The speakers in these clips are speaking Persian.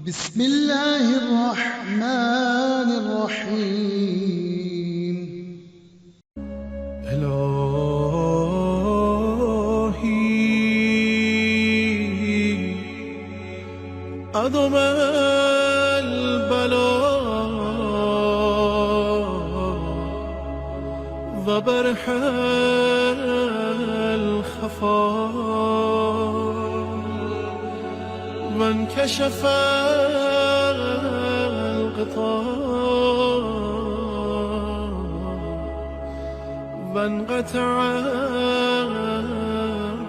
بسم الله الرحمن الرحيم. إلهي أدم البلاء وبرح الخفاء وانكشف الغطاء وانقطع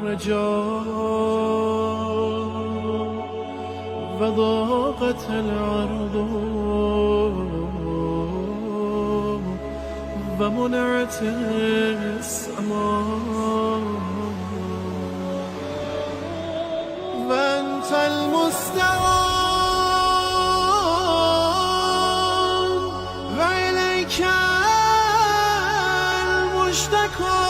الرجاء وضاقت الأرض ومنعت السماء وأنت المستعان وإليك المشتكى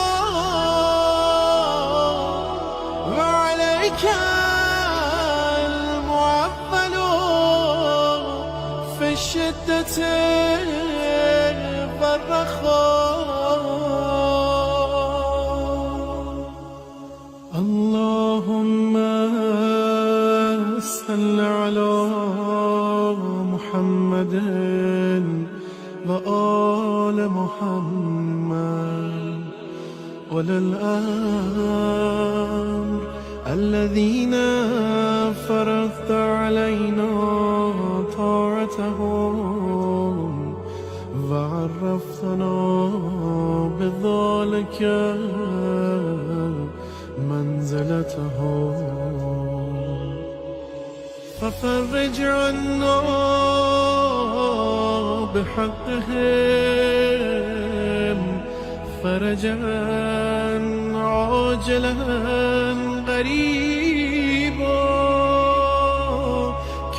وعليك المعول في الشدة والرخاء. اللهم صل على محمد وآل محمد وعلى الأمر الذين فرضت علينا طاعتهم وعرفتنا بذلك منزلتهم ففرج عنا بحقهم فرجا عاجلا غريبا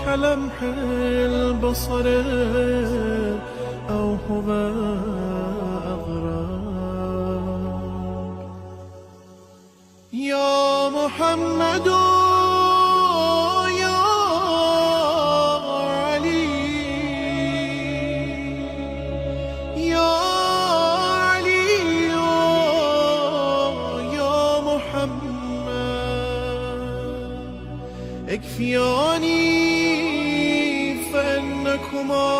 كلمح البصر أو هو أغراب. يا محمد يا علي يا علي يا محمد اكفياني فإنكما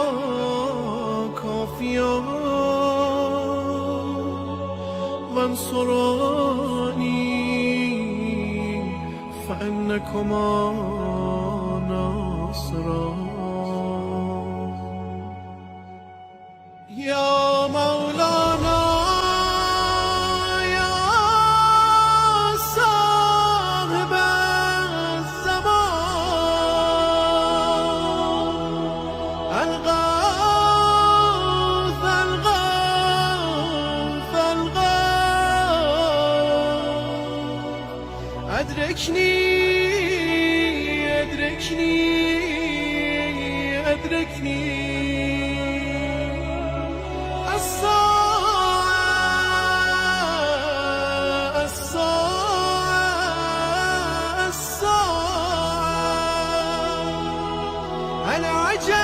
كافيان وانصراني فإنكما ناصران. يا مولانا يا صاحب الزمان الغوث الغوث الغوث أدركني أدركني أدركني الساعة الساعة الساعة العجل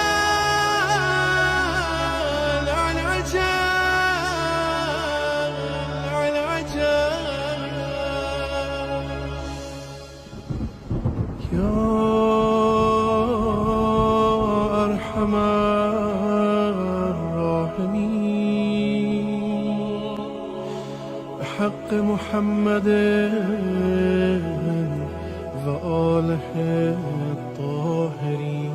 العجل العجل. يا أرحم الراحمين بحق محمد وآله الطاهرين